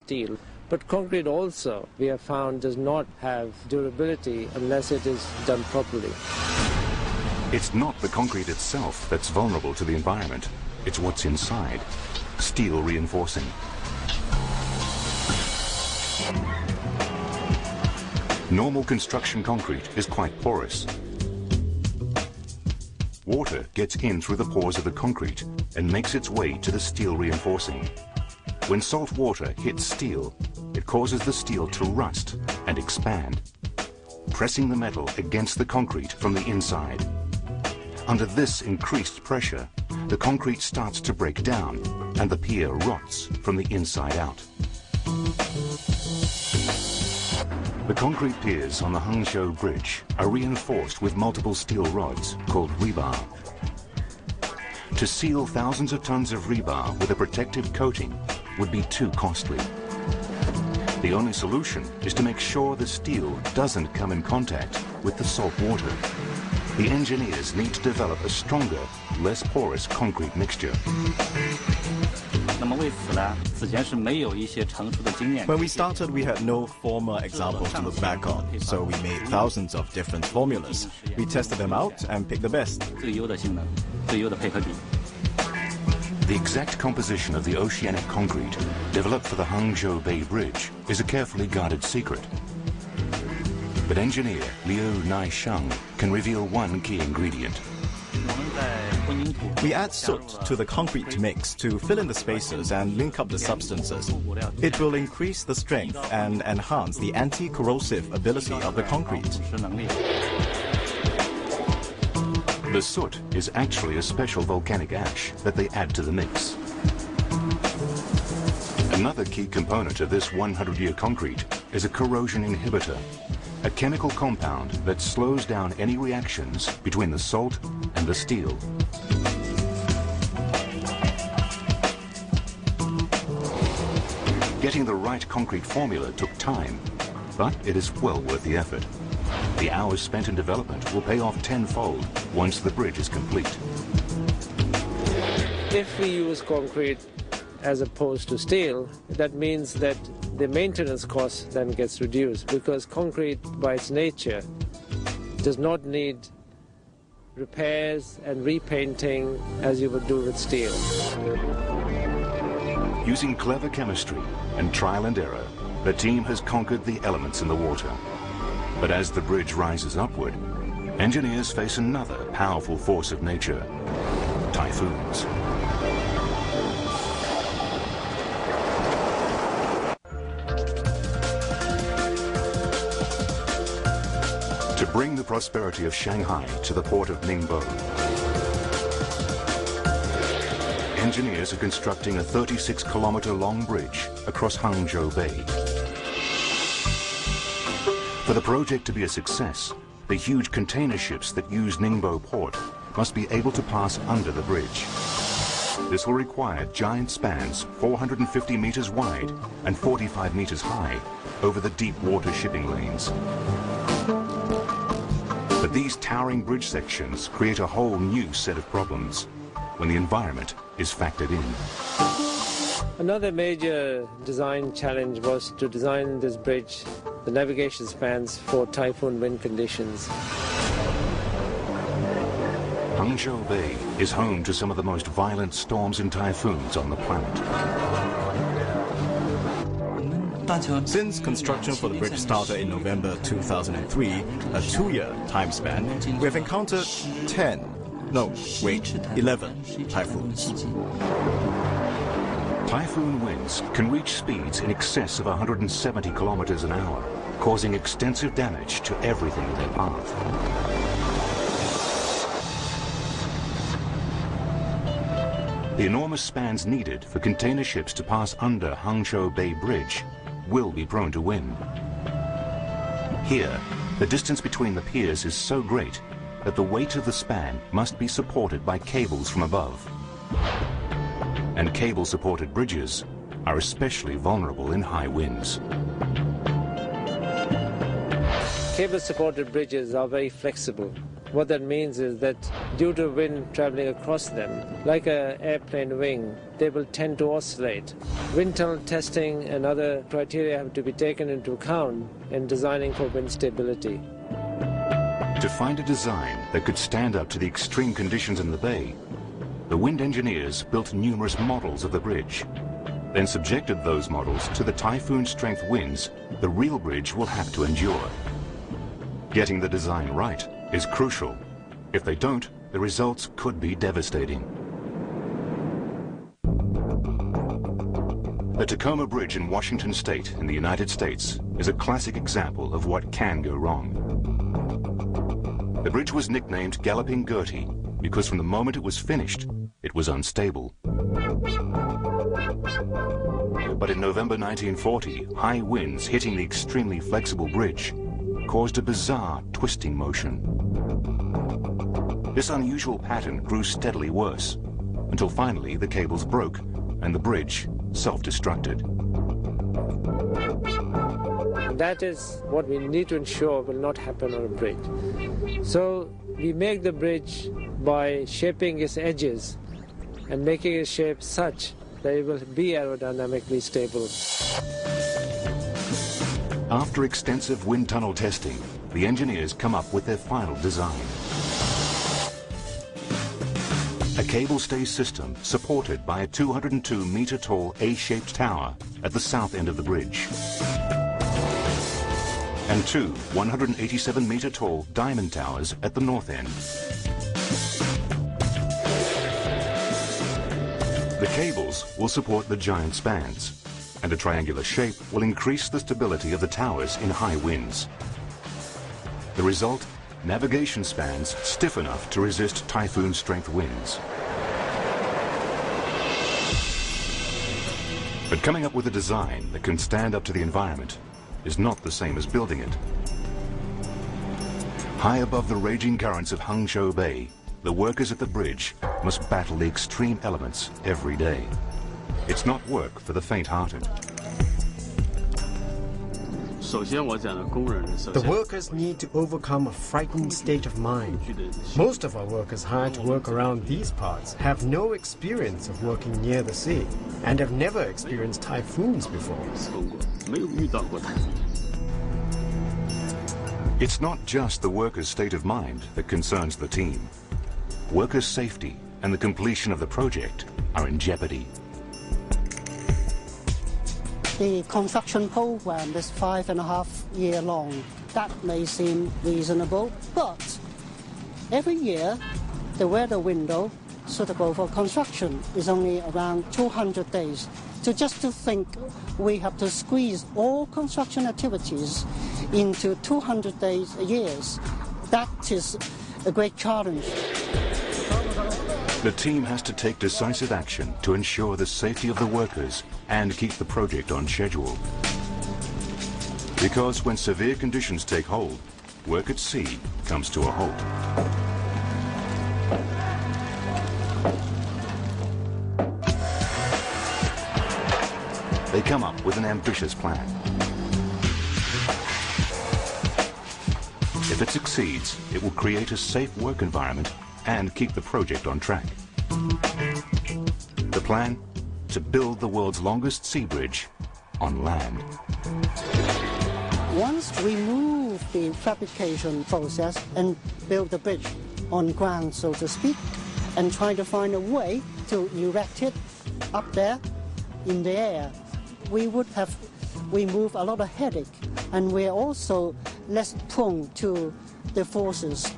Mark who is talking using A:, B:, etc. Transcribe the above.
A: steel. But concrete also, we have found, does not have durability unless it is done properly.
B: It's not the concrete itself that's vulnerable to the environment. It's what's inside, steel reinforcing. Normal construction concrete is quite porous. Water gets in through the pores of the concrete and makes its way to the steel reinforcing. When salt water hits steel, it causes the steel to rust and expand, pressing the metal against the concrete from the inside. Under this increased pressure, the concrete starts to break down and the pier rots from the inside out. The concrete piers on the Hangzhou Bridge are reinforced with multiple steel rods called rebar. To seal thousands of tons of rebar with a protective coating would be too costly. The only solution is to make sure the steel doesn't come in contact with the salt water. The engineers need to develop a stronger, less porous concrete mixture.
C: When we started, we had no former examples to look back on, so we made thousands of different formulas. We tested them out and picked the best.
B: The exact composition of the oceanic concrete developed for the Hangzhou Bay Bridge is a carefully guarded secret. But engineer Liu Naisheng can reveal one key ingredient.
C: We add soot to the concrete mix to fill in the spaces and link up the substances. It will increase the strength and enhance the anti-corrosive ability of the concrete.
B: The soot is actually a special volcanic ash that they add to the mix. Another key component of this 100-year concrete is a corrosion inhibitor, a chemical compound that slows down any reactions between the salt and the steel. Getting the right concrete formula took time, but it is well worth the effort. The hours spent in development will pay off tenfold once the bridge is complete.
A: If we use concrete as opposed to steel, that means that the maintenance cost then gets reduced, because concrete by its nature does not need repairs and repainting as you would do with steel.
B: Using clever chemistry and trial and error, the team has conquered the elements in the water. But as the bridge rises upward, engineers face another powerful force of nature: typhoons. To bring the prosperity of Shanghai to the port of Ningbo, engineers are constructing a 36-kilometer-long bridge across Hangzhou Bay. For the project to be a success, the huge container ships that use Ningbo port must be able to pass under the bridge. This will require giant spans 450 meters wide and 45 meters high over the deep water shipping lanes. But these towering bridge sections create a whole new set of problems when the environment is factored in.
A: Another major design challenge was to design this bridge, the navigation spans, for typhoon wind conditions.
B: Hangzhou Bay is home to some of the most violent storms and typhoons on the planet.
C: Since construction for the bridge started in November 2003, a 2-year time span, we have encountered 11 typhoons.
B: Typhoon winds can reach speeds in excess of 170 kilometers an hour, causing extensive damage to everything in their path. The enormous spans needed for container ships to pass under Hangzhou Bay Bridge will be prone to wind. Here, the distance between the piers is so great that the weight of the span must be supported by cables from above. And cable-supported bridges are especially vulnerable in high winds.
A: Cable-supported bridges are very flexible. What that means is that due to wind traveling across them, like an airplane wing, they will tend to oscillate. Wind tunnel testing and other criteria have to be taken into account in designing for wind stability.
B: To find a design that could stand up to the extreme conditions in the bay, the wind engineers built numerous models of the bridge, then subjected those models to the typhoon-strength winds the real bridge will have to endure. Getting the design right is crucial. If they don't, the results could be devastating. The Tacoma Bridge in Washington State in the United States is a classic example of what can go wrong. The bridge was nicknamed Galloping Gertie because from the moment it was finished, it was unstable. But in November 1940, high winds hitting the extremely flexible bridge caused a bizarre twisting motion. This unusual pattern grew steadily worse, until finally the cables broke and the bridge self-destructed.
A: That is what we need to ensure will not happen on a bridge. So we make the bridge by shaping its edges and making its shape such that it will be aerodynamically stable.
B: After extensive wind tunnel testing, the engineers come up with their final design. A cable stay system supported by a 202-meter-tall A-shaped tower at the south end of the bridge, and two 187-meter-tall diamond towers at the north end. The cables will support the giant spans, and a triangular shape will increase the stability of the towers in high winds. The result? Navigation spans stiff enough to resist typhoon-strength winds. But coming up with a design that can stand up to the environment is not the same as building it. High above the raging currents of Hangzhou Bay, the workers at the bridge must battle the extreme elements every day. It's not work for the faint-hearted.
D: The workers need to overcome a frightened state of mind. Most of our workers hired to work around these parts have no experience of working near the sea and have never experienced typhoons before.
B: It's not just the workers' state of mind that concerns the team. Workers' safety and the completion of the project are in jeopardy.
E: The construction program is 5.5 years long. That may seem reasonable, but every year the weather window suitable for construction is only around 200 days. So just to think we have to squeeze all construction activities into 200 days a year, that is a great challenge.
B: The team has to take decisive action to ensure the safety of the workers and keep the project on schedule. Because when severe conditions take hold, work at sea comes to a halt. They come up with an ambitious plan. If it succeeds, it will create a safe work environment and keep the project on track. The plan? To build the world's longest sea bridge on land.
E: Once we move the fabrication process and build the bridge on ground, so to speak, and try to find a way to erect it up there in the air, we would have removed a lot of headache, and we're also less prone to the forces